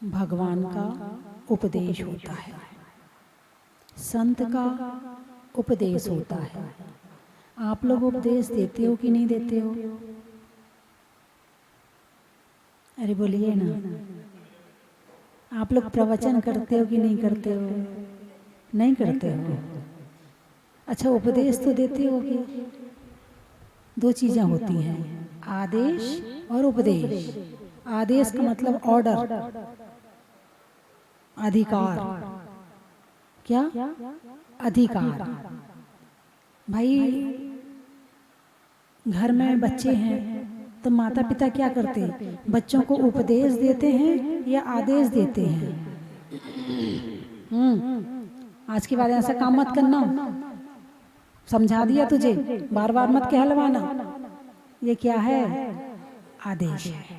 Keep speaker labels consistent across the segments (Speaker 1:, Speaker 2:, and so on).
Speaker 1: भगवान का उपदेश होता है, संत का उपदेश होता है। आप लोग उपदेश देते हो कि नहीं देते हो? अरे बोलिए ना। आप लोग प्रवचन करते हो कि नहीं करते हो? नहीं करते हो। अच्छा, उपदेश तो देते हो कि? दो चीज़ें होती हैं, आदेश और उपदेश। आदेश का मतलब ऑर्डर, अधिकार। क्या? अधिकार। भाई घर में बच्चे हैं तो माता पिता क्या करते हैं? बच्चों को उपदेश देते हैं या आदेश देते हैं? आज के बाद ऐसा काम मत करना, समझा दिया तुझे, बार बार मत कहलवाना। ये क्या है? आदेश है।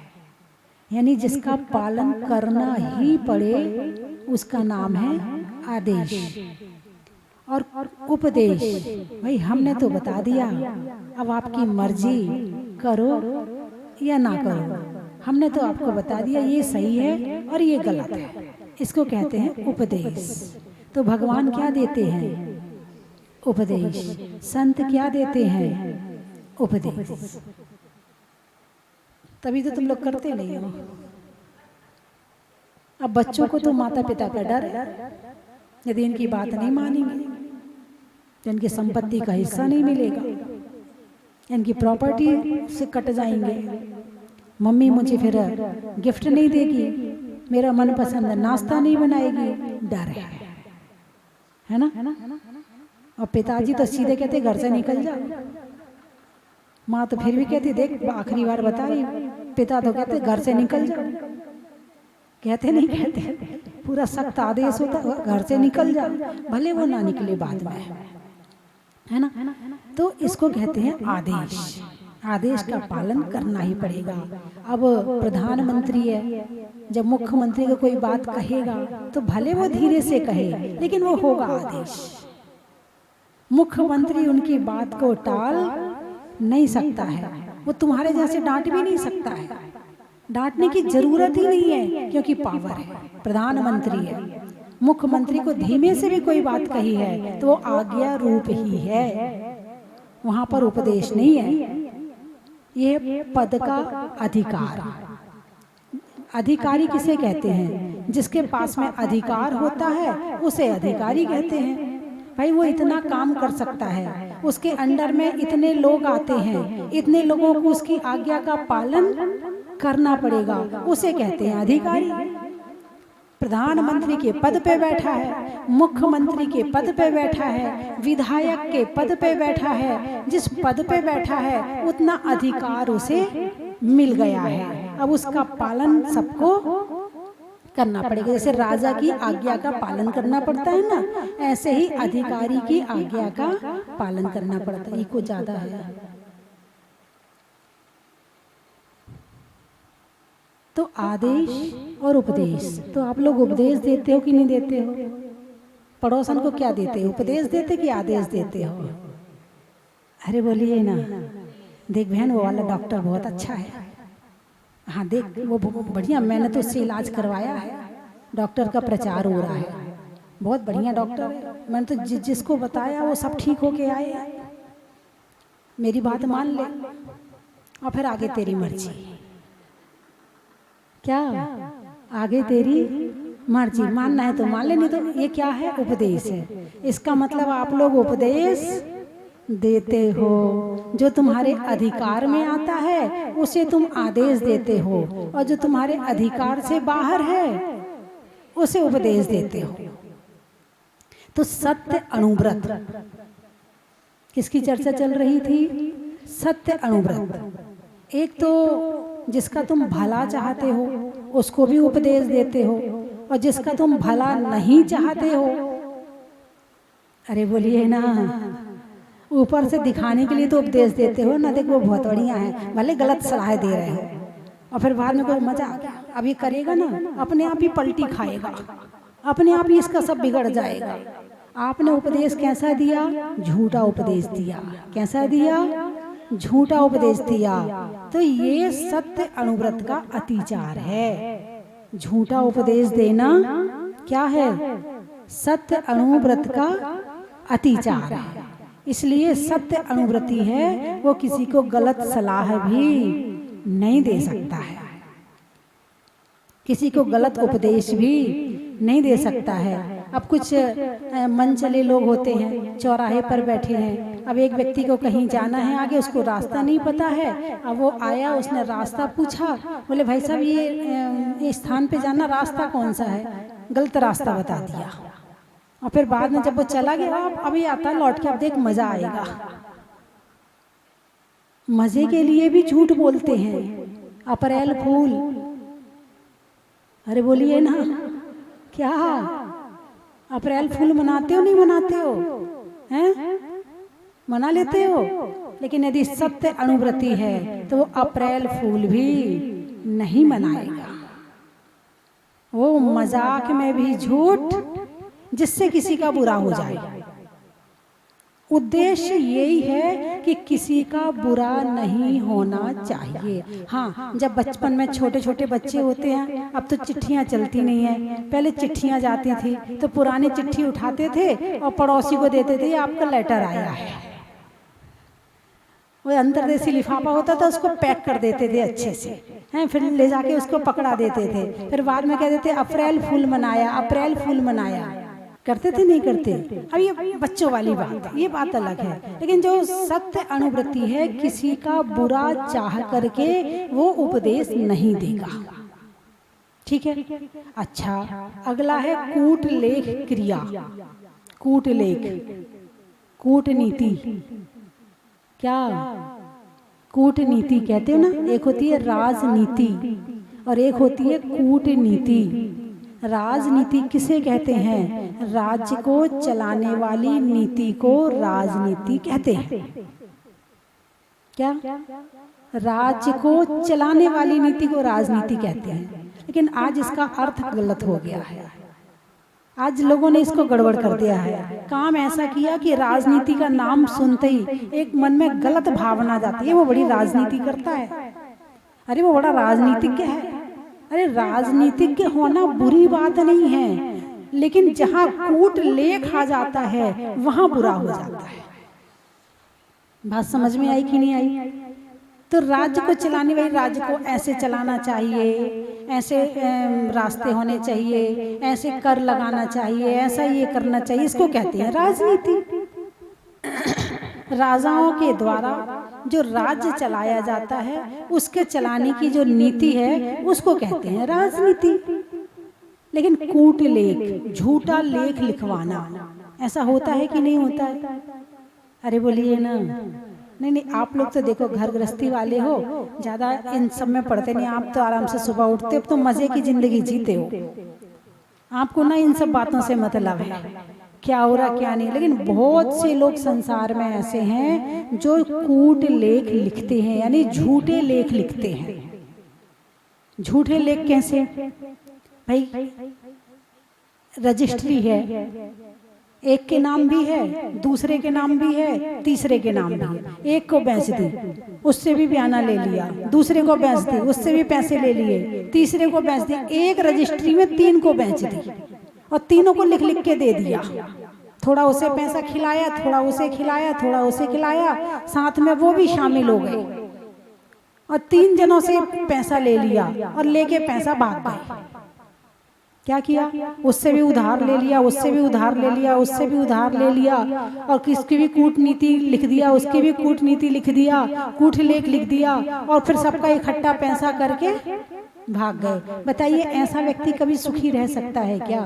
Speaker 1: यानी जिसका पालन करना ही पड़े उसका नाम है आदेश। और उपदेश, भाई हमने तो बता दिया, अब आपकी मर्जी, करो या ना करो। हमने तो आपको बता दिया ये सही है और ये गलत है, इसको कहते हैं उपदेश। तो भगवान क्या देते हैं? उपदेश। संत क्या देते हैं? उपदेश। तभी तो तुम लोग करते नहीं हो। अब बच्चों को तो माता पिता का डर है, यदि इनकी बात नहीं मानेंगे तो इनकी संपत्ति का हिस्सा नहीं मिलेगा, इनकी प्रॉपर्टी से कट जाएंगे, मम्मी मुझे फिर गिफ्ट नहीं देगी, मेरा मनपसंद नाश्ता नहीं बनाएगी, डर है ना? और पिताजी तो सीधे कहते घर से निकल जा। माँ तो फिर भी कहती देख आखिरी बार बता रही, पिता तो कहते घर से निकल जा। कहते नहीं कहते, पूरा सख्त आदेश होता घर से निकल जा, भले वो ना निकले बाद में, है ना? तो इसको कहते हैं आदेश। आदेश का पालन करना ही पड़ेगा। अब प्रधानमंत्री है, जब मुख्यमंत्री को कोई बात कहेगा तो भले वो धीरे से कहे, लेकिन वो होगा आदेश। मुख्यमंत्री उनकी बात को टाल नहीं सकता है, वो तुम्हारे जैसे डांट भी नहीं सकता है, डांटने की जरूरत ही नहीं है, क्योंकि पावर है, प्रधानमंत्री है। मुख्यमंत्री को धीमे से भी कोई बात कही है तो वो आज्ञा रूप ही है, वहां पर उपदेश नहीं है। ये पद का अधिकार। अधिकारी किसे कहते हैं? जिसके पास में अधिकार होता है उसे अधिकारी कहते हैं। भाई वो इतना काम कर सकता है, उसके अंडर में इतने लोग आते हैं, इतने लोगों को उसकी आज्ञा का पालन करना पड़ेगा, उसे कहते हैं अधिकारी। प्रधानमंत्री के पद पे बैठा है, मुख्यमंत्री के पद पे बैठा है, विधायक के पद पे बैठा है, जिस पद पे बैठा है उतना अधिकार उसे मिल गया है। अब उसका पालन सबको करना पड़ेगा। जैसे राजा की आज्ञा का पालन करना पड़ता है ना, ऐसे ही अधिकारी की आज्ञा का पालन करना पड़ता है। इको ज्यादा है तो आदेश और उपदेश। तो आप लोग उपदेश देते हो कि नहीं देते हो? पड़ोसन को क्या देते हो? उपदेश देते कि आदेश देते हो? अरे बोलिए ना। देख बहन वो वाला डॉक्टर बहुत अच्छा है, हाँ देख वो बढ़िया, मैंने तो उससे इलाज करवाया है, डॉक्टर का प्रचार हो रहा है, बहुत बढ़िया डॉक्टर है, मैंने तो जिसको बताया वो सब ठीक होके आए, मेरी बात मान ले और फिर आगे तेरी मर्जी। क्या आगे तेरी मर्जी, मानना है तो मान ले, नहीं तो ये क्या है? उपदेश है। इसका मतलब आप लोग उपदेश देते हो, जो तुम्हारे अधिकार में आता है उसे तुम आदेश देते हो, और जो तुम्हारे अधिकार से बाहर है उसे उपदेश देते हो। तो सत्य अनुव्रत, किसकी चर्चा चल रही थी? सत्य अनुव्रत। एक तो जिसका तुम भला चाहते हो उसको भी उपदेश देते हो, और जिसका तुम भला नहीं चाहते हो, अरे बोलिए ना, ऊपर से दिखाने के लिए तो उपदेश देते हो ना, देखो बहुत बढ़िया है, भले गलत सलाह दे रहे हो, और फिर बाद में कोई मजा आ गया, अभी करेगा ना अपने आप ही पलटी खाएगा, अपने आप ही इसका सब बिगड़ जाएगा। आपने उपदेश कैसा दिया? झूठा उपदेश दिया। कैसा दिया? झूठा उपदेश दिया, तो ये सत्य अनुव्रत का अतिचार है। झूठा उपदेश देना क्या है? सत्य अनुव्रत का अतिचार है। इसलिए सत्य अनुव्रती है वो किसी को गलत सलाह भी नहीं दे सकता है, किसी को गलत उपदेश भी नहीं दे सकता है। अब कुछ मन चले लोग होते हैं, चौराहे पर बैठे हैं, अब एक व्यक्ति को कहीं जाना है आगे, उसको रास्ता नहीं पता है। अब वो आया, उसने रास्ता पूछा, बोले भाई साहब ये स्थान पे जाना, रास्ता कौन सा है? गलत रास्ता बता दिया। और फिर बाद में जब वो चला गया, अब अभी आता लौट के, अब देख मजा आएगा। मजे के लिए भी झूठ बोलते हैं, अप्रैल फूल। अरे बोलिए ना, क्या अप्रैल फूल मनाते हो? नहीं मनाते हो? हैं? मना लेते हो। लेकिन यदि सत्य अनुव्रती है तो वो अप्रैल फूल भी नहीं मनाएगा। वो मजाक में भी झूठ, जिससे किसी का बुरा हो जाए। उद्देश्य यही है कि किसी का बुरा नहीं होना चाहिए। हाँ, जब बचपन में छोटे छोटे बच्चे होते हैं, अब तो चिट्ठियां चलती नहीं है, पहले चिट्ठियां जाती थी तो पुरानी चिट्ठी उठाते थे और पड़ोसी को देते थे, आपका लेटर आया है। वो अंतरदेशी लिफाफा होता था, उसको पैक कर देते थे अच्छे से, हैं, फिर ले जाके उसको पकड़ा देते थे। फिर बाद में कह देते अप्रैल फूल मनाया, अप्रैल फूल मनाया। करते थे नहीं करते? अब ये बच्चों वाली बात है, ये बात अलग है। लेकिन जो सत्य अनुव्रती है, किसी का बुरा चाह करके वो उपदेश नहीं देगा। ठीक है। अच्छा, अगला है कूटलेख क्रिया। कूटलेख, कूटनीति। क्या कूटनीति कहते हो ना? एक होती है राजनीति और एक होती है कूटनीति। राजनीति किसे कहते हैं? राज्य को चलाने वाली नीति को राजनीति कहते हैं। क्या? राज्य को चलाने वाली नीति को राजनीति कहते हैं। लेकिन आज इसका अर्थ गलत हो गया है। आज लोगों ने इसको गड़बड़ कर दिया है। काम ऐसा किया कि राजनीति का नाम सुनते ही एक मन में गलत भावना जाती है, वो बड़ी राजनीति करता है, अरे वो बड़ा राजनीतिज्ञ है। अरे राजनीतिज्ञ होना बुरी बात नहीं है, लेकिन जहां कूट लेख आ जाता है वहां बुरा हो जाता है। बात समझ में आई कि नहीं आई? तो राज्य को चलाने वाले राज्य को ऐसे चलाना चाहिए, ऐसे रास्ते होने चाहिए, ऐसे कर लगाना चाहिए, ऐसा ये करना चाहिए, इसको कहते हैं राजनीति। राजाओं के द्वारा जो राज्य चलाया जाता है, उसके चलाने की जो नीति है, उसको कहते हैं राजनीति। लेकिन कूटलेख, झूठा लेख लिखवाना, ऐसा होता है कि नहीं होता है? अरे बोलिए ना। नहीं नहीं, आप लोग तो देखो घर गृहस्थी वाले हो, ज्यादा इन सब में पढ़ते नहीं। आप तो आराम से सुबह उठते हो, तो मजे की जिंदगी जीते हो, आपको ना इन सब बातों से मतलब है क्या हो रहा क्या नहीं। लेकिन बहुत से लोग संसार में ऐसे हैं जो कूट लेख लिखते हैं, यानी झूठे लेख लिखते हैं। झूठे लेख कैसे? भाई रजिस्ट्री है, एक के नाम भी है, दूसरे के नाम भी है, तीसरे के नाम भी है। एक को बेच दी, उससे भी बयाना ले लिया, दूसरे को बेच दी, उससे भी पैसे ले लिए, तीसरे को बेच दी। एक रजिस्ट्री में 3 को बेच दी और तीनों को लिख लिख के दे दिया। थोड़ा उसे पैसा खिलाया, थोड़ा उसे खिलाया, थोड़ा उसे खिलाया, साथ में वो भी शामिल हो गए और 3 जनों से पैसा ले लिया और लेके पैसा भाग गए। क्या किया? उससे भी उधार ले लिया, उससे भी उधार ले लिया, उससे भी उधार ले लिया, और किसकी भी कूटनीति लिख दिया, उसकी भी कूटनीति लिख दिया, कूटलेख लिख दिया, और फिर सबका इकट्ठा पैसा करके भाग गए। बताइए, ऐसा व्यक्ति कभी सुखी रह सकता है क्या?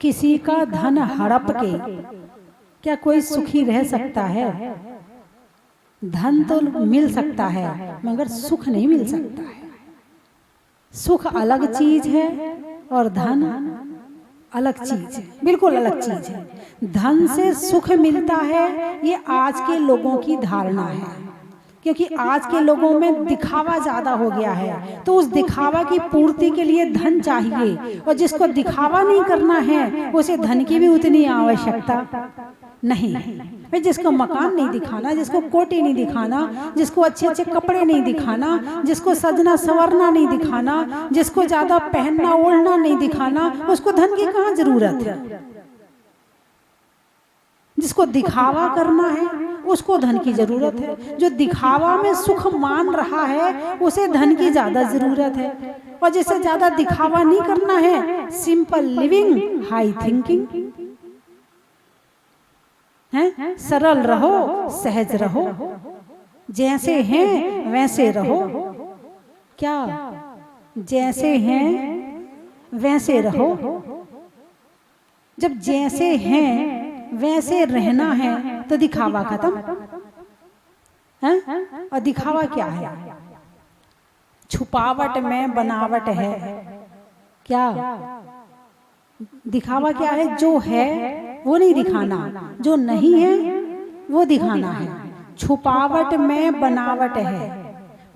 Speaker 1: किसी का धन हड़प के क्या कोई सुखी रह सकता है? धन तो मिल सकता है मगर सुख नहीं मिल सकता है। सुख अलग चीज है और धन अलग चीज है, बिल्कुल अलग चीज है। धन से सुख मिलता है, ये आज के लोगों की धारणा है, क्योंकि आज के लोगों में दिखावा ज्यादा हो गया है, तो उस दिखावा की पूर्ति के लिए धन चाहिए, और जिसको दिखावा नहीं करना है उसे धन की भी उतनी आवश्यकता नहीं। भाई जिसको मकान नहीं दिखाना, जिसको कोटी नहीं दिखाना, जिसको अच्छे अच्छे कपड़े नहीं दिखाना, जिसको सजना संवरना नहीं दिखाना, जिसको ज्यादा पहनना ओढ़ना नहीं दिखाना, उसको धन की कहाँ जरूरत है। जिसको दिखावा करना है उसको धन की जरूरत है। जो दिखावा में सुख मान रहा है उसे धन की ज्यादा जरूरत है। और जिसे ज्यादा दिखावा नहीं करना है, सिंपल लिविंग, हाई थिंकिंग है, सरल रहो, सहज रहो, जैसे हैं वैसे रहो। क्या? जैसे हैं वैसे रहो। जब जैसे हैं वैसे रहना है तो दिखावा खत्म है। और दिखावा क्या है? छुपावट में बनावट है। क्या दिखावा क्या है? जो है वो नहीं दिखाना, जो नहीं है वो दिखाना है। छुपावट में बनावट है,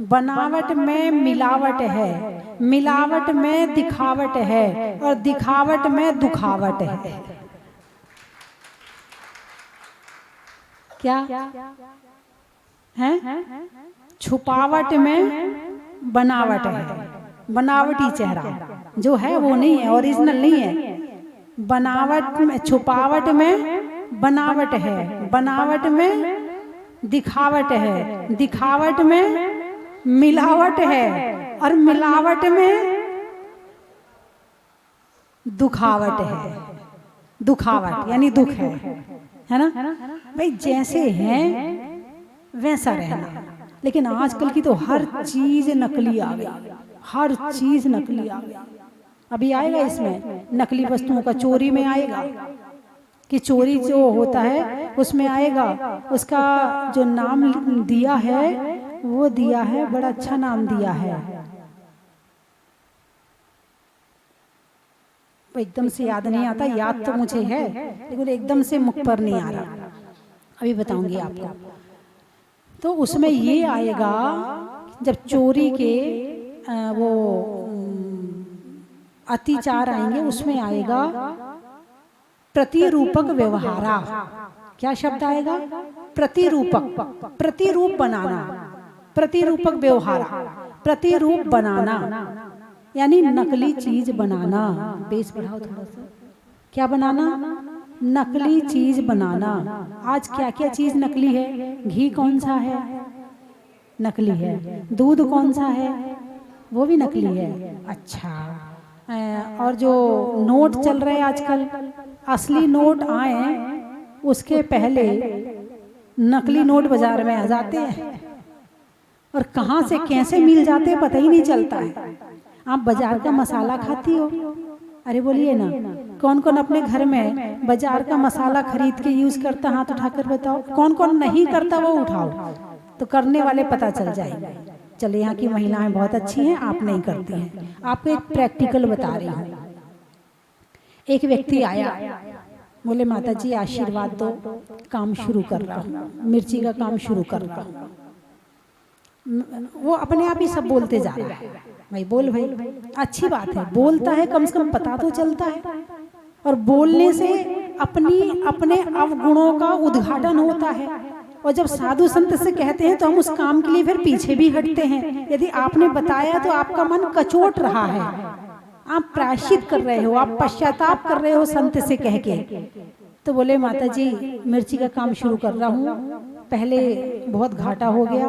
Speaker 1: बनावट में मिलावट है, मिलावट में दिखावट है, और दिखावट में दुखावट है। क्या है? छुपावट में बनावट है, बनावटी चेहरा जो है वो नहीं है, ओरिजिनल नहीं है। बनावट में, छुपावट में बनावट है, बनावट में दिखावट है, दिखावट में मिलावट है, और मिलावट में दुखावट है। दुखावट यानी दुख है ना। भाई जैसे हैं वैसा रहना। लेकिन आजकल की तो हर चीज नकली आ गई, हर चीज नकली आ गई। अभी आएगा इसमें नकली वस्तुओं का, चोरी में आएगा कि चोरी जो होता है उसमें आएगा। उसका जो नाम दिया है वो दिया है, बड़ा अच्छा नाम दिया है, एकदम से याद नहीं आता। याद तो मुझे है लेकिन एकदम से मुख पर नहीं आ रहा, अभी बताऊंगी आपको। तो उसमें ये आएगा जब चोरी के वो अतिचार आएंगे, उसमें आएगा प्रतिरूपक व्यवहारा। क्या शब्द आएगा? प्रतिरूपक, प्रतिरूप बनाना, प्रतिरूपक व्यवहारा, प्रतिरूप बनाना यानी नकली चीज बनाना। बेस बढ़ाओ थोड़ा सा। क्या बनाना? नकली चीज बनाना। आज क्या क्या चीज नकली है? घी कौन सा है? नकली है। दूध कौन सा है? वो भी नकली है। अच्छा, और जो नोट चल रहे हैं आजकल, असली नोट आए उसके पहले नकली नोट बाजार में आ जाते हैं, और कहाँ से कैसे मिल जाते हैं पता ही नहीं चलता है। आप बाजार का मसाला खाती हो? अरे बोलिए ना, कौन कौन अपने घर में बाजार का मसाला खरीद के यूज करता? हाथ उठाकर बताओ। कौन कौन नहीं करता वो उठाओ, तो करने वाले पता चल जाएगा। चलिए, यहाँ की महिलाएं बहुत अच्छी हैं, आप नहीं करती हैं। आपको एक प्रैक्टिकल बता रही हूँ। एक व्यक्ति आया, बोले माता जी आशीर्वाद दो, काम शुरू कर रहा हूँ, मिर्ची का काम शुरू कर रहा हूँ। वो अपने आप ही सब बोलते जा रहा है। भाई बोल भाई, अच्छी बात है, बोलता है, कम से कम पता तो चलता है। और बोलने से अपने अवगुणों का उद्घाटन होता है। और जब साधु संत से कहते हैं तो हम उस काम के लिए फिर पीछे भी हटते हैं। यदि आपने बताया तो आपका मन कचोट रहा है, आप प्रायश्चित कर रहे हो, आप पश्चाताप कर रहे हो संत से कह के। तो बोले माता जी मिर्ची का काम शुरू कर रहा हूँ, पहले बहुत घाटा हो गया,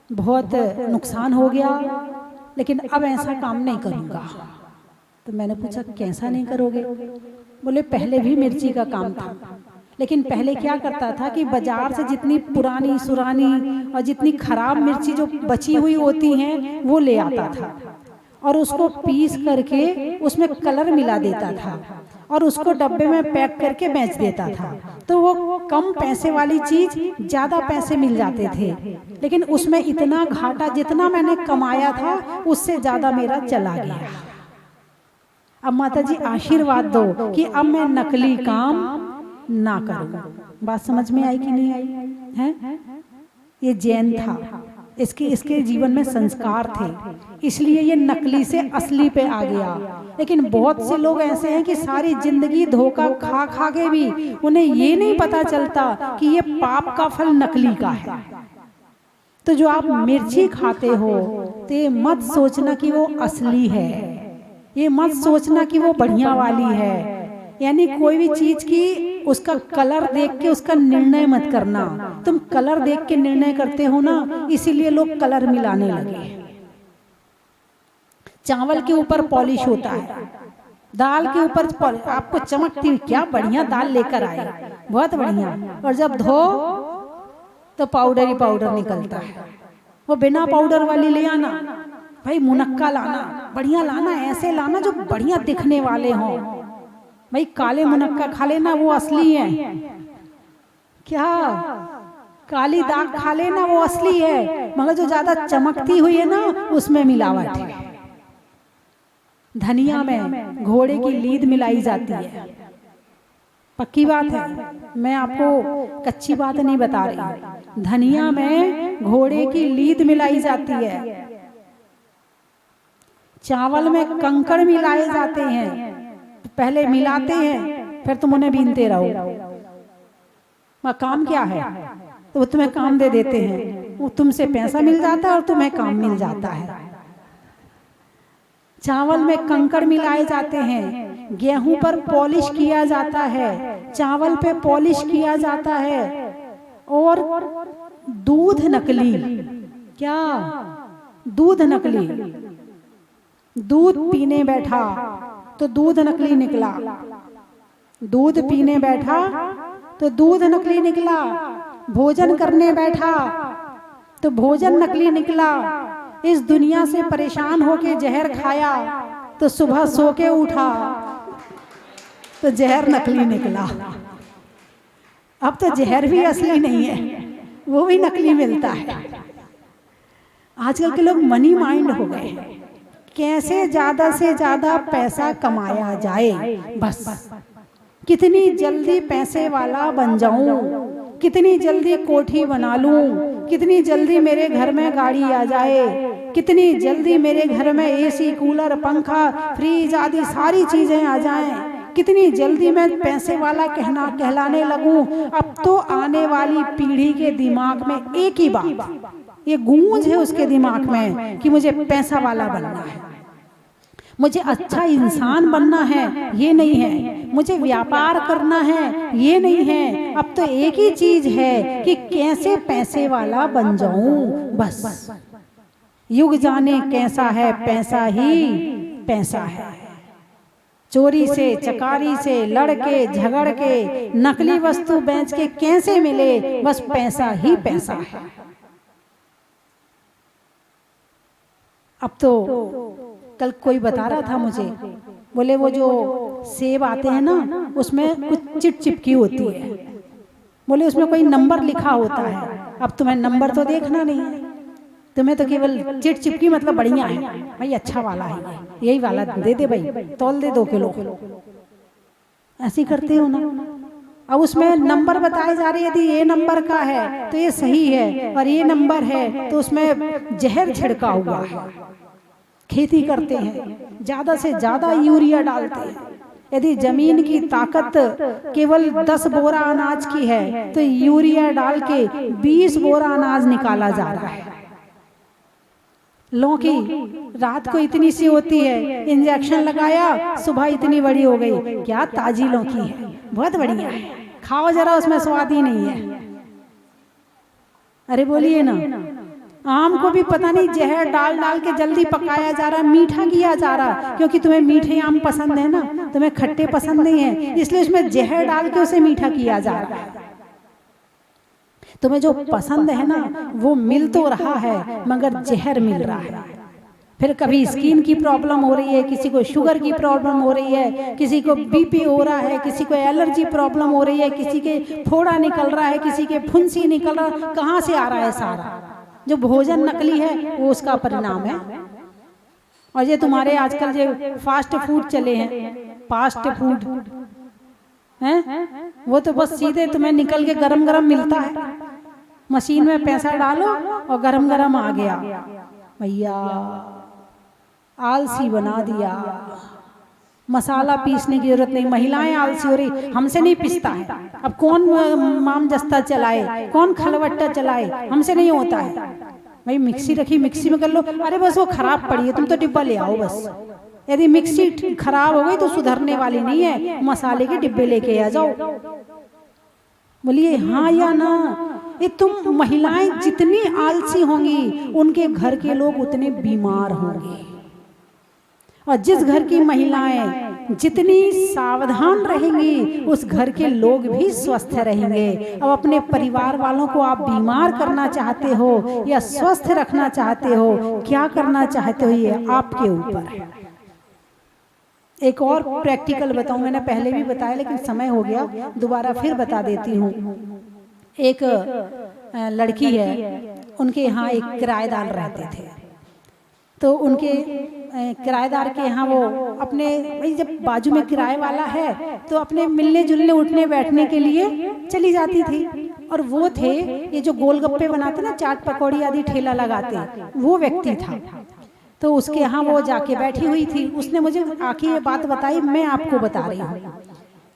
Speaker 1: बहुत नुकसान हो गया, लेकिन अब ऐसा काम नहीं करूँगा। तो मैंने पूछा कैसा नहीं करोगे? बोले पहले भी मिर्ची का काम था, लेकिन पहले क्या करता था कि बाजार से जितनी पुरानी सुरानी और जितनी खराब मिर्ची जो बची हुई होती हैं वो ले आता था, और उसको पीस करके उसमें कलर मिला देता था, और उसको डब्बे में पैक करके बेच देता था। तो वो कम पैसे वाली चीज ज्यादा पैसे मिल जाते थे, लेकिन उसमें इतना घाटा, जितना मैंने कमाया था उससे ज्यादा मेरा चला गया। अब माता जी आशीर्वाद दो कि अब मैं नकली काम ना करूं। बात समझ में आई कि नहीं आई है? ये जैन था, इसके जीवन में संस्कार थे, इसलिए ये नकली से असली पे आ गया। लेकिन बहुत से लोग ऐसे हैं कि सारी जिंदगी धोखा खा खा के भी उन्हें ये नहीं पता चलता कि ये पाप का फल नकली का है। तो जो आप मिर्ची खाते हो तो ये मत सोचना कि वो असली है, ये मत सोचना कि वो बढ़िया वाली है। यानी कोई भी चीज की उसका कलर देख के उसका निर्णय मत करना। तुम कलर देख के निर्णय करते हो ना, इसीलिए लोग कलर मिलाने लगे। चावल के ऊपर पॉलिश होता है, दाल के ऊपर आपको चमकती, क्या बढ़िया दाल लेकर आए, बहुत बढ़िया, और जब धो तो पाउडर ही पाउडर निकलता है। वो बिना पाउडर वाली ले आना भाई, मुनक्का लाना, बढ़िया लाना, ऐसे लाना जो बढ़िया दिखने वाले हों। भाई काले मुनक्का खा लेना, वो असली है क्या? काली दाग खा लेना, वो असली है, मगर जो ज्यादा चमकती हुई है ना उसमें मिलावट है। धनिया में घोड़े की लीद मिलाई जाती है, पक्की बात है, मैं आपको कच्ची बात नहीं बता रही। धनिया में घोड़े की लीद मिलाई जाती है, चावल में कंकड़ मिलाए जाते हैं। पहले मिलाते हैं, फिर तुम उन्हें बीनते रहो। वह काम क्या है? तो वो तुम्हें काम दे देते हैं, वो तुमसे पैसा मिल जाता है और तुम्हें काम मिल जाता है। चावल में कंकड़ मिलाए जाते हैं, गेहूं पर पॉलिश किया जाता है, चावल पे पॉलिश किया जाता है। और दूध नकली, क्या दूध नकली? दूध पीने बैठा तो दूध नकली निकला, दूध पीने बैठा तो दूध नकली निकला, भोजन करने बैठा तो भोजन नकली निकला। इस दुनिया से परेशान होके जहर खाया तो सुबह सो के उठा तो जहर नकली निकला। अब तो जहर भी असली नहीं है, वो भी नकली मिलता है। आजकल के लोग मनी माइंड हो गए हैं, कैसे ज्यादा से ज्यादा पैसा कमाया जाए, बस कितनी जल्दी पैसे वाला बन जाऊं, कितनी जल्दी कोठी बना लूं, कितनी जल्दी मेरे घर में गाड़ी आ जाए, कितनी जल्दी मेरे घर में एसी, कूलर, पंखा, फ्रिज आदि सारी चीजें आ जाएं, कितनी जल्दी मैं पैसे वाला कहलाने लगूं। अब तो आने वाली पीढ़ी के दिमाग में एक ही बात, ये गूंज है उसके दिमाग में कि मुझे पैसा वाला बनना है, मुझे अच्छा इंसान बनना है, ये नहीं है, मुझे व्यापार करना है, ये नहीं है। अब तो एक ही चीज है कि कैसे पैसे वाला बन जाऊं, बस। युग जाने कैसा है, पैसा ही पैसा है। चोरी से, चकारी से, लड़के झगड़ के, नकली वस्तु बेच के कैसे मिले, बस पैसा ही पैसा है। अब तो कल कोई बता रहा था मुझे, बोले वो जो सेब आते हैं ना उसमें कुछ चिट चिपकी होती है, बोले उसमें कोई नंबर लिखा होता है। अब तुम्हें नंबर तो देखना नहीं है, तुम्हें तो केवल चिट चिपकी मतलब बढ़िया है भाई, अच्छा वाला है, यही वाला दे दे भाई, तौल दे 2 किलो, ऐसी करते हो ना। अब उसमें नंबर बताए जा रहे हैं, यदि ये नंबर का है तो ये सही है, और ये नंबर है तो उसमें जहर छिड़का हुआ है। खेती करते हैं, ज्यादा से ज्यादा यूरिया डालते हैं। यदि जमीन की ताकत केवल 10 बोरा अनाज की है तो यूरिया डाल के 20 बोरा अनाज निकाला जा रहा है। लौकी रात को इतनी सी होती है, इंजेक्शन लगाया, सुबह इतनी बड़ी हो गई, क्या ताजी लौकी है, बहुत बढ़िया है, खाओ जरा, उसमें स्वाद ही नहीं है। अरे बोलिए ना, आम को भी पता नहीं जहर डाल डाल के जल्दी पकाया जा रहा, मीठा किया जा रहा, क्योंकि तुम्हें मीठे आम पसंद है ना, तुम्हें खट्टे पसंद नहीं है, इसलिए उसमें जहर डाल के उसे मीठा किया जा रहा है। तुम्हें जो पसंद है ना वो मिल तो रहा है, मगर जहर मिल रहा है। फिर कभी स्किन की प्रॉब्लम हो रही है, किसी को शुगर की प्रॉब्लम हो रही है, किसी को बीपी हो रहा है, किसी को एलर्जी प्रॉब्लम हो रही है, किसी के फोड़ा निकल रहा है, किसी के फुंसी निकल रहा है। कहाँ से आ रहा है सारा? जो भोजन नकली है वो उसका परिणाम है। और ये तुम्हारे आजकल जो फास्ट फूड चले हैं, फास्ट फूड हैं, वो तो बस सीधे तुम्हें निकल के गरम गरम मिलता है, मशीन में पैसा डालो और गरम गरम आ गया। भैया आलसी बना दिया। मसाला पीसने की जरूरत नहीं, महिलाएं आलसी हो रही, हमसे नहीं पिसता है। अब कौन माम जस्ता चलाए, कौन खलवट्टा चलाए, हमसे नहीं होता है। भाई मिक्सी रखी, मिक्सी में कर लो। अरे बस वो खराब पड़ी है, तुम तो डिब्बा ले आओ बस। यदि मिक्सी खराब हो गई तो सुधरने वाली नहीं है, मसाले के डिब्बे लेके आ जाओ। बोलिए हाँ या ना। ये तुम महिलाएं जितनी आलसी होंगी उनके घर के लोग उतने बीमार होंगे, और जिस घर की महिलाएं जितनी सावधान रहेंगी उस घर के लोग भी स्वस्थ रहेंगे। अब अपने परिवार वालों को आप बीमार करना चाहते हो या स्वस्थ रखना चाहते हो, क्या करना चाहते हो, ये आपके ऊपर है। एक और प्रैक्टिकल बताऊं, मैंने पहले भी बताया लेकिन समय हो गया, दोबारा फिर बता देती हूँ। एक लड़की है, उनके यहाँ एक किराएदार रहते थे। तो उनके किराएदार के यहाँ वो अपने, भाई जब बाजू में किराए वाला है तो अपने मिलने जुलने उठने बैठने के लिए चली जाती थी। और वो थे ये जो गोलगप्पे बनाते ना, चाट पकौड़ी आदि ठेला लगाते, वो व्यक्ति था। तो उसके यहाँ वो जाके बैठी हुई थी। उसने मुझे आके ये बात बताई, मैं आपको बता रही हूँ।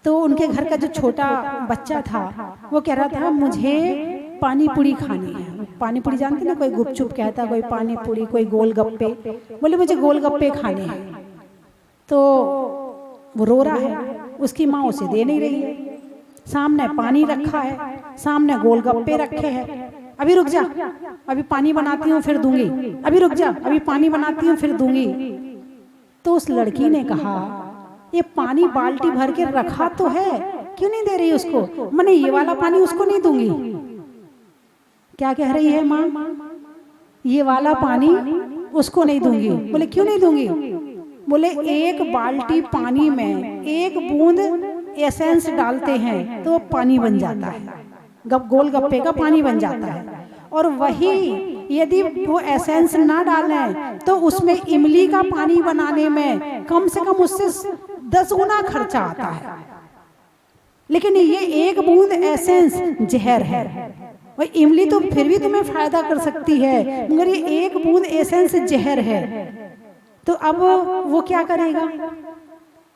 Speaker 1: तो उनके घर का जो छोटा बच्चा था वो कह रहा था मुझे पानी पूरी खानी है। पानी पूरी जानते ना, कोई गुपचुप कहता, कोई पानी पूरी, कोई गोलगप्पे। बोले मुझे गोलगप्पे खाने हैं। तो वो रो रहा है, उसकी माँ उसे दे नहीं रही है। सामने पानी रखा है, सामने गोलगप्पे रखे हैं। अभी रुक जा, अभी पानी बनाती हूँ फिर दूंगी, अभी रुक जा, अभी पानी बनाती हूँ फिर दूंगी। तो उस लड़की ने कहा ये पानी बाल्टी भर के रखा तो है, क्यों नहीं दे रही उसको? मैंने ये वाला पानी उसको नहीं दूंगी। क्या कह रही है माँ? ये वाला पानी उसको नहीं दूंगी। बोले क्यों नहीं दूंगी? बोले एक बाल्टी पानी में एक बूंद एसेंस डालते हैं तो पानी बन जाता है, गोलगप्पे का पानी बन जाता है। और वही यदि वो एसेंस ना डालें तो उसमें इमली का पानी बनाने में कम से कम उससे 10 गुना खर्चा आता है। लेकिन ये एक बूंद एसेंस जहर है। और इमली तो फिर भी तुम्हें फायदा कर सकती है, मगर ये एक बूंद एसेंस जहर है। तो अब वो क्या करेगा?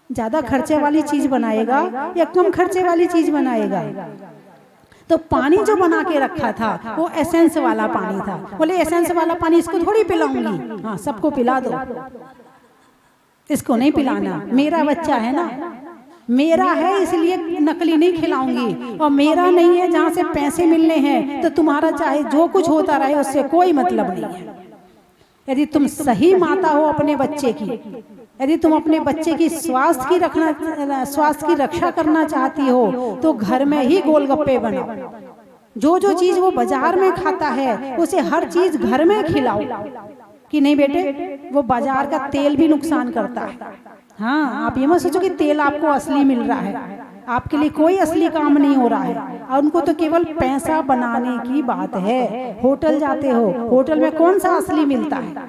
Speaker 1: ज्यादा खर्चे वाली चीज बनाएगा या कम खर्चे वाली चीज बनाएगा? तो पानी जो बना के रखा था वो एसेंस वाला पानी था। बोले एसेंस वाला पानी इसको थोड़ी पिलाऊंगी, हाँ सबको पिला दो, इसको नहीं पिलाना, मेरा बच्चा है ना, मेरा है इसलिए नकली नहीं खिलाऊंगी, और मेरा नहीं है जहाँ से पैसे मिलने हैं तो तुम्हारा चाहे जो कुछ होता रहे उससे कोई मतलब नहीं है। यदि तुम सही माता हो अपने बच्चे की, यदि तुम अपने बच्चे की स्वास्थ्य की रक्षा करना चाहती हो तो घर में ही गोलगप्पे बनाओ। जो चीज वो बाजार में खाता है उसे हर चीज घर में खिलाओ। कि नहीं बेटे, वो बाजार का तेल भी नुकसान करता है। हाँ, आप ये मत सोचो कि तेल आपको असली मिल रहा है, आपके लिए कोई असली काम नहीं हो रहा है, और उनको तो केवल पैसा बनाने की बात है। होटल जाते हो, होटल में कौन सा असली मिलता है?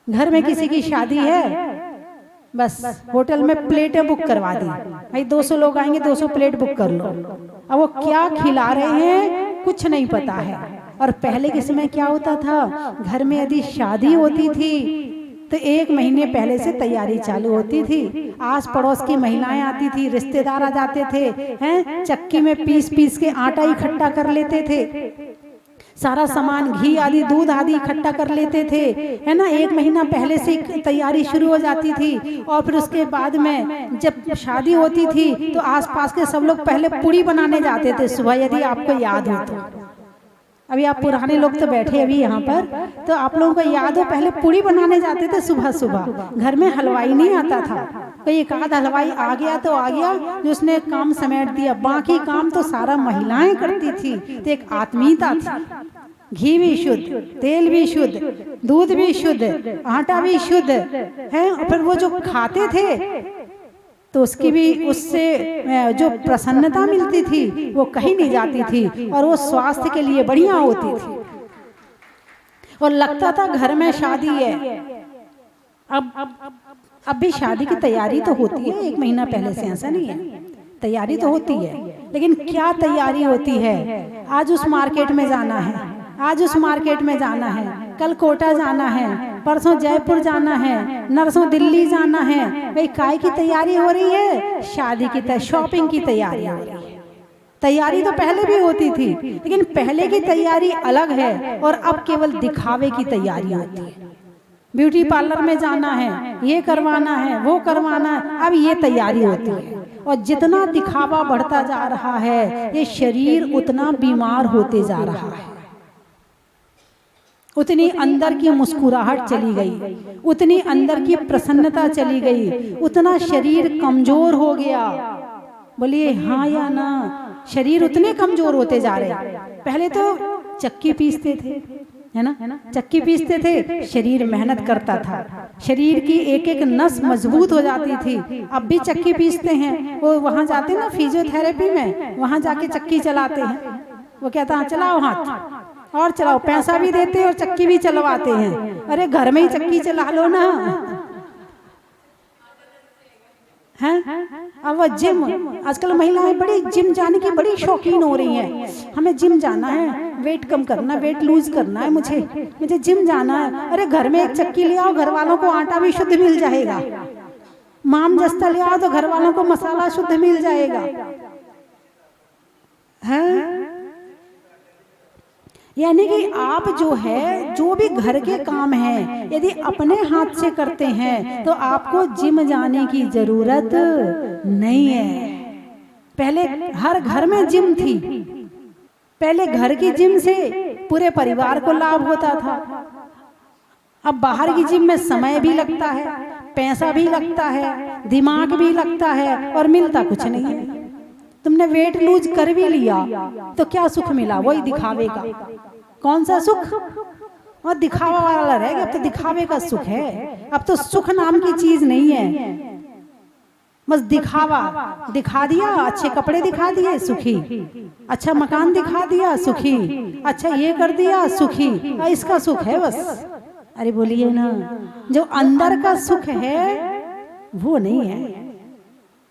Speaker 1: घर में किसी की शादी है, बस होटल में प्लेटें बुक करवा दी, भाई 200 लोग आएंगे 200 प्लेट बुक कर लो। अब वो क्या खिला रहे हैं कुछ नहीं पता है। और पहले के समय क्या होता था, घर में यदि शादी होती थी तो 1 महीने पहले से तैयारी चालू होती थी। आस पड़ोस की महिलाएं आती थी, रिश्तेदार आ जाते थे, हैं चक्की में पीस के आटा इकट्ठा कर लेते थे, सारा सामान घी आदि दूध आदि इकट्ठा कर लेते थे, है ना। 1 महीना पहले से तैयारी शुरू हो जाती थी। और फिर उसके बाद में जब शादी होती थी तो आसपास के सब लोग पहले पूड़ी बनाने जाते थे सुबह, यदि आपको याद हो तो। अभी आप पुराने लोग तो बैठे अभी यहाँ पर, तो आप लोगों को याद हो पहले पूड़ी बनाने जाते थे सुबह सुबह। घर में हलवाई नहीं आता था, कोई एक आध हलवाई आ गया तो आ गया जो उसने काम समेट दिया, बाकी काम तो सारा महिलाएं करती थी। तो एक आत्मीयता थी, घी भी शुद्ध, तेल भी शुद्ध, दूध भी शुद्ध, आटा भी शुद्ध है। और फिर वो जो खाते थे तो उसकी भी, उससे जो प्रसन्नता मिलती थी वो कहीं नहीं जाती थी, और वो स्वास्थ्य के लिए बढ़िया होती थी। और लगता था घर में शादी है। अब भी शादी की तैयारी तो होती है 1 महीना पहले से, ऐसा नहीं है, तैयारी तो होती है। लेकिन क्या तैयारी होती है, आज उस मार्केट में जाना है, आज उस मार्केट में जाना है, कल कोटा जाना है, परसों जयपुर जाना है, नरसों दिल्ली जाना है। भाई काय की तैयारी हो रही है? शादी की शॉपिंग की तैयारी हो रही है। तैयारी तो पहले भी होती थी, लेकिन पहले की तैयारी अलग है और अब केवल दिखावे की तैयारी होती है। ब्यूटी पार्लर में जाना है, ये करवाना है, वो करवाना है, अब ये तैयारी होती है। और जितना दिखावा बढ़ता जा रहा है, ये शरीर उतना बीमार होते जा रहा है। उतनी अंदर की मुस्कुराहट चली गई, उतनी अंदर की प्रसन्नता चली गई, उतना शरीर कमजोर हो गया। बोलिए हाँ या ना? शरीर उतने कमजोर होते जा रहे। पहले तो चक्की पीसते थे, है ना, चक्की पीसते थे, शरीर मेहनत करता था, शरीर की एक एक नस मजबूत हो जाती थी। अब भी चक्की पीसते हैं, वो वहां जाते हैं ना फिजियोथेरेपी में, वहां जाके चक्की चलाते हैं। वो कहता है चलाओ हाथ और चलाओ, पैसा भी देते और चक्की भी चलवाते हैं। अरे घर में ही चक्की चला लो ना, हैं? अब वह जिम, आजकल महिलाएं बड़ी जिम जाने की बड़ी शौकीन हो रही हैं। हमें जिम जाना है, वेट कम करना, वेट लूज करना है, मुझे जिम जाना है। अरे घर में एक चक्की ले आओ, घर वालों को आटा भी शुद्ध मिल जाएगा। माम जस्ता ले आओ तो घर वालों को मसाला शुद्ध मिल जाएगा, है? यानी कि आप जो है, जो भी घर के काम हैं, यदि अपने हाथ से करते हैं तो आपको जिम जाने की जरूरत नहीं है। पहले हर घर में जिम थी, पहले घर की जिम से पूरे परिवार को लाभ होता था। अब बाहर की जिम में समय भी लगता है, पैसा भी लगता है, दिमाग भी लगता है और मिलता कुछ नहीं है। तुमने वेट लूज कर भी लिया तो क्या सुख मिला? वही दिखावे का। कौन सा सुख? और दिखावा वाला रह गया। अब तो दिखावे का सुख है, अब तो सुख नाम की चीज नहीं है। बस दिखावा दिखा दिया, अच्छे कपड़े दिखा दिए सुखी, अच्छा मकान दिखा दिया सुखी, अच्छा ये कर दिया सुखी, इसका सुख है बस। अरे बोलिए ना, जो अंदर का सुख है वो नहीं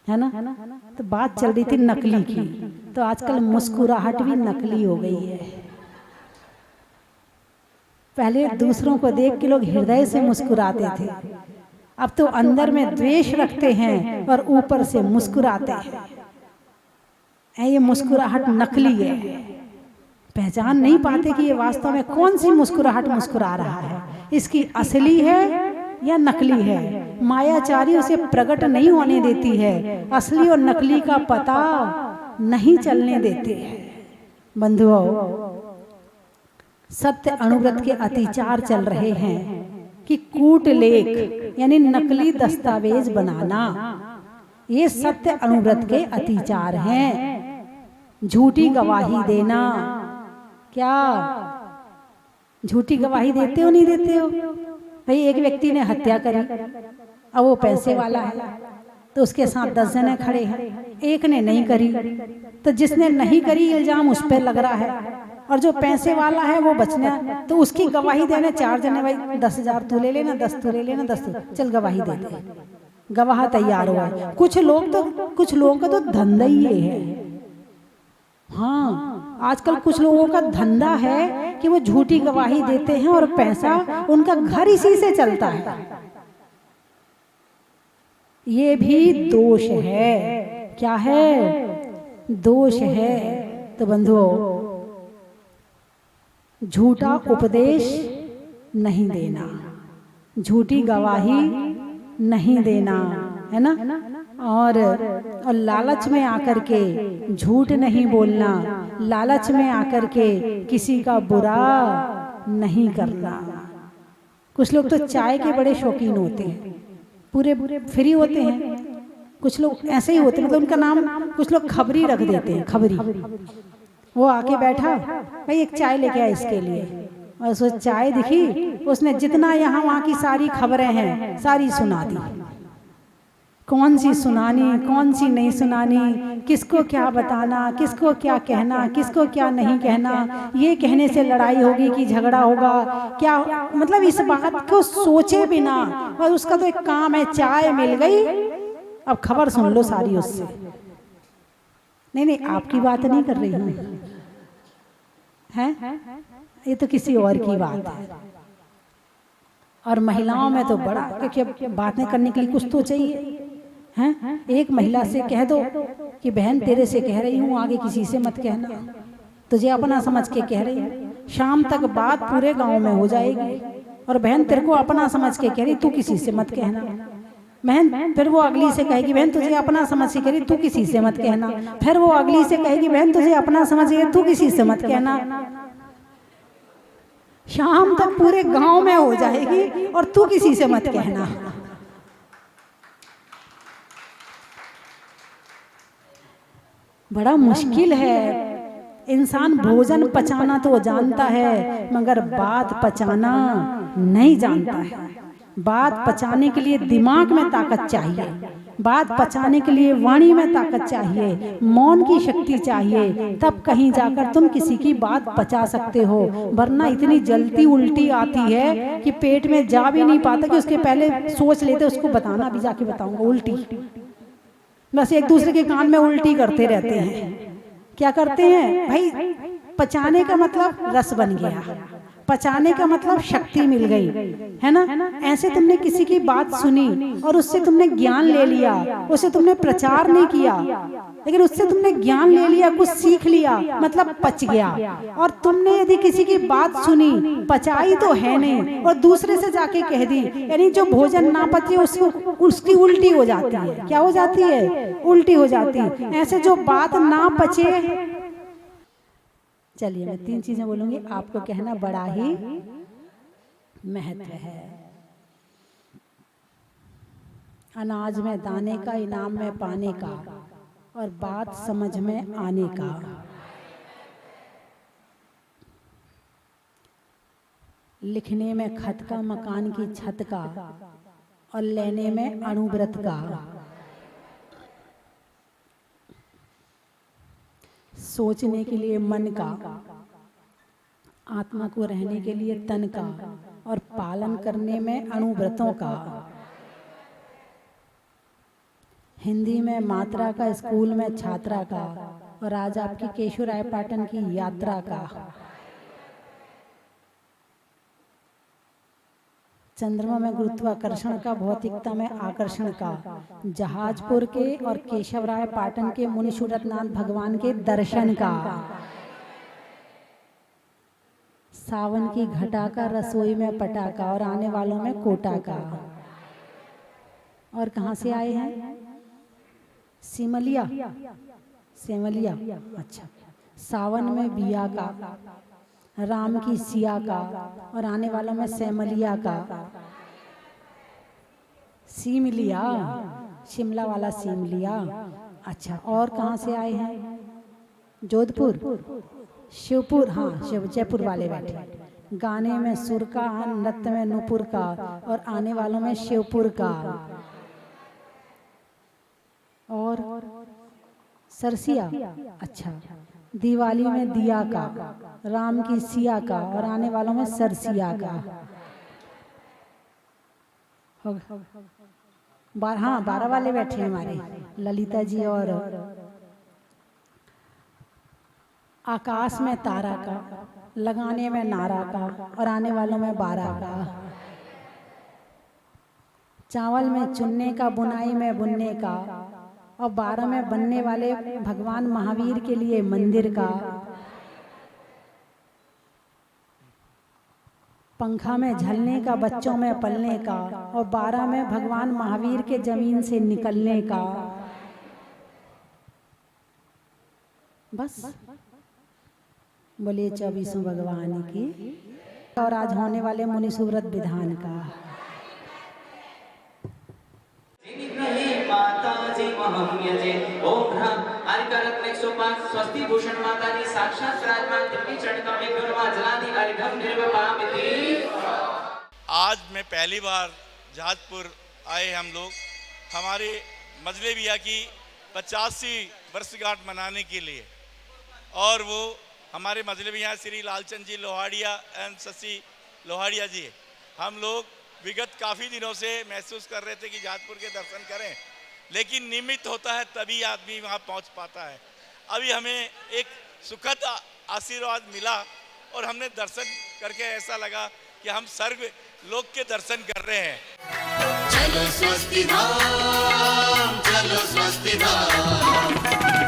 Speaker 1: है ना? तो बात चल रही थी नकली की, तो आजकल मुस्कुराहट भी नकली हो गई है। पहले दूसरों को देख के लोग हृदय से मुस्कुराते थे, अब तो अंदर में द्वेष रखते हैं और ऊपर से मुस्कुराते हैं। ये मुस्कुराहट नकली है, पहचान नहीं पाते कि ये वास्तव में कौन सी मुस्कुराहट मुस्कुरा रहा है, इसकी असली है या नकली है। मायाचारी उसे प्रकट नहीं होने देती है, असली और नकली का पता नहीं चलने देती है। बंधुओं, सत्य अनुव्रत के अतिचार चल रहे हैं कि कूटलेख यानी नकली दस्तावेज बनाना, ये सत्य अनुव्रत के अतिचार हैं। झूठी गवाही देना, क्या झूठी गवाही देते हो नहीं देते हो? भाई एक व्यक्ति ने हत्या करी, अब वो पैसे वाला है तो उसके साथ 10 जने खड़े हैं, एक ने नहीं करी, तो जिसने नहीं करी इल्जाम उस पर लग रहा है, और जो पैसे वाला है वो बचना, तो उसकी गवाही देने 4 जने, भाई 10,000 तू ले लेना, 10 तू ले लेना, 10 तू, चल गवाही दे दे। गवाह तैयार हुआ है। कुछ लोगों का तो धंधा ही ये है। हाँ, आजकल कुछ लोगों का धंधा है कि वो झूठी गवाही देते हैं और पैसा, उनका घर इसी से चलता है। ये भी दोष है। क्या है? दोष है। तो बंधुओं, झूठा उपदेश नहीं देना, झूठी गवाही नहीं देना, है ना? और लालच में आकर के झूठ नहीं बोलना, लालच में आकर के किसी का बुरा नहीं करना। कुछ लोग तो चाय के बड़े शौकीन होते हैं, पूरे फ्री होते हैं। कुछ लोग ऐसे ही होते हैं, मतलब उनका नाम कुछ लोग खबरी रख देते हैं, खबरी। वो आके बैठा, भाई एक चाय लेके आया इसके लिए, और उसको चाय दिखी, उसने जितना यहाँ वहाँ की सारी खबरें हैं सारी सुना दी। कौन सी सुनानी, कौन सी नहीं सुनानी, किसको क्या बताना, किसको क्या कहना, किसको क्या नहीं कहना, ये कहने से लड़ाई होगी कि झगड़ा होगा क्या, मतलब इस बात को सोचे बिना, और उसका तो एक काम है, चाय मिल गई अब खबर सुन लो सारी उससे। नहीं नहीं, आपकी बात नहीं कर रही हूँ, हैं ये तो किसी और की बात है। और महिलाओं में तो बड़ा, क्योंकि बातें करने के लिए कुछ तो चाहिए, हैं? एक महिला से कह दो कि बहन तेरे से कह रही हूँ, आगे किसी से मत कहना, तुझे अपना समझ के कह रही हूँ। शाम तक बात पूरे गांव में हो जाएगी, और बहन तेरे को अपना समझ के कह रही, तू किसी से मत कहना। बहन फिर वो अगली से कहेगी, बहन तुझे अपना समझ के कह रही, तू किसी से मत कहना। फिर वो अगली से कहेगी, बहन तुझे अपना समझ के, तू किसी से मत कहना। शाम तक पूरे गांव में हो जाएगी, और तू किसी से मत कहना। बड़ा मुश्किल है। इंसान भोजन पचाना तो जानता है, मगर बात पचाना नहीं जानता है। बात पचाने के लिए दिमाग में ताकत चाहिए, बात पचाने के लिए वाणी में ताकत चाहिए, मौन की शक्ति चाहिए, तब कहीं जाकर तुम किसी की बात पचा सकते हो। वरना इतनी जल्दी उल्टी आती है कि पेट में जा भी नहीं पाता, कि उसके पहले सोच लेते उसको बताना भी जाके बताऊंगा उल्टी। बस एक दूसरे के कान में उल्टी करते रहते हैं। क्या करते हैं भाई? पचाने का मतलब रस बन गया, पचाने का मतलब शक्ति मिल गई, है ना? ऐसे तुमने किसी की बात सुनी और उससे तुमने ज्ञान ले लिया, उससे तुमने प्रचार नहीं किया, लेकिन उससे तुमने ज्ञान ले लिया, कुछ सीख लिया, मतलब पच गया। और तुमने यदि किसी की बात सुनी, पचाई तो है नहीं, और दूसरे से जाके कह दी, यानी जो भोजन ना पचे उसको, उसकी उल्टी हो जाती है। क्या हो जाती है? उल्टी हो जाती है। ऐसे जो बात ना पचे, चलिए मैं 3 चीजें बोलूंगी, आपको कहना बड़ा ही महत्व है। अनाज में दाने का, इनाम में पाने का, और बात समझ में आने का। लिखने में खत का, मकान की छत का, और लेने में अणुव्रत का। सोचने के लिए मन का, आत्मा को रहने के लिए तन का, और पालन करने में अणुव्रतों का। हिंदी में मात्रा का, स्कूल में छात्रा का, और आज आपकी केशवराय पाटन की यात्रा का। चंद्रमा में गुरुत्वाकर्षण का, भौतिकता में आकर्षण का। जहाजपुर के और केशवराय पाटन के मुनि सूरतनाथ भगवान के दर्शन का। सावन की घटा का, रसोई में पटाखा, और आने वालों में कोटा का। और कहाँ से आए हैं? सिमलिया, सेमलिया, अच्छा। सावन में बिया का, राम की सिया का, और आने वालों में सेमलिया का। सीम लिया, शिमला वाला सीम लिया, अच्छा। और कहाँ से आए हैं? जोधपुर, शिवपुर, हाँ शिव, जयपुर वाले बैठे। गाने में सुर का, नृत्य में नूपुर का, और आने वालों में शिवपुर का। और सरसिया, अच्छा। दिवाली में दिया का, राम की सिया का, और आने वालों में सरसिया का। हाँ 12 वाले बैठे हमारे, ललिता जी। और आकाश में तारा का, लगाने में नारा का, और आने वालों में 12 का। चावल में चुनने का, बुनाई में बुनने का, और 12 में बनने वाले भगवान महावीर के लिए मंदिर का। पंखा में झलने का, बच्चों में पलने का, और 12 में भगवान महावीर के जमीन से निकलने का। बस बोलिए 24 भगवान की। और आज होने वाले मुनि सुव्रत विधान का।
Speaker 2: ओम ब्रह्म आरिकारक 105 स्वस्ति भूषण माता जी साक्षात विराजमान तिनके चरण कमल गुणवा जलादि अर्घम निर्वपामिति।
Speaker 3: आज मैं पहली बार जहाजपुर आए हम लोग, हमारे मजले भैया की 85 वर्षगांठ मनाने के लिए। और वो हमारे मजले भैया श्री लालचंद जी लोहाड़िया एंड शशि लोहाड़िया जी। हम लोग विगत काफ़ी दिनों से महसूस कर रहे थे कि जहाजपुर के दर्शन करें, लेकिन निमित्त होता है तभी आदमी वहाँ पहुँच पाता है। अभी हमें एक सुखद आशीर्वाद मिला और हमने दर्शन करके ऐसा लगा कि हम स्वर्ग लोक के दर्शन कर रहे हैं।
Speaker 4: चलो स्वस्ति धाम, चलो स्वस्ति धाम,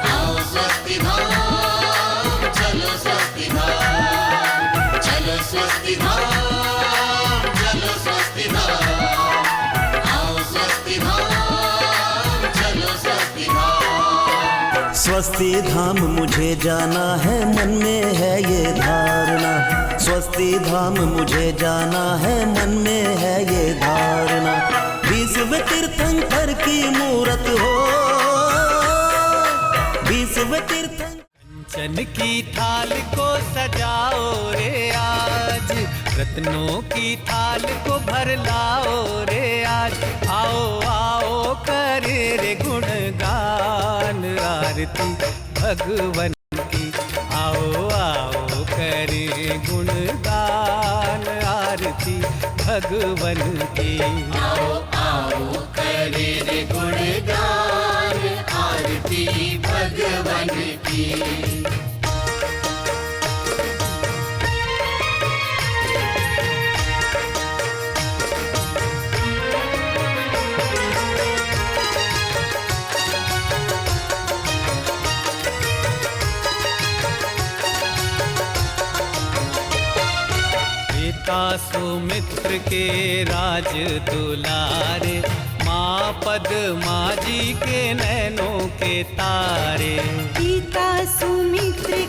Speaker 4: आओ स्वस्ति धाम, चलो स्वस्ति धाम, चलो स्वस्ति धाम, चलो स्वस्ति धाम, आओ स्वस्ति धाम, चलो स्वस्ति धाम।
Speaker 5: स्वस्ति धाम मुझे जाना है, मन में है ये धारणा। स्वस्ति धाम मुझे जाना है, मन में है ये धारणा। विश्व तीर्थंकर की मूरत हो, विश्व तीर्थंकर।
Speaker 6: कंचन की थाल को सजाओ रे आज, रत्नों की थाल को भर लाओ रे आज। आओ आओ करे रे गुणगान आरती भगवन की। आओ आओ करे गुणगान आरती भगवन की।
Speaker 4: आओ आओ करे रे गुणगान आरती भगवन की।
Speaker 6: पिता सुमित्र के राज दुलारे, माँ पद्मा जी के नैनों के तारे।
Speaker 7: पिता सुमित्र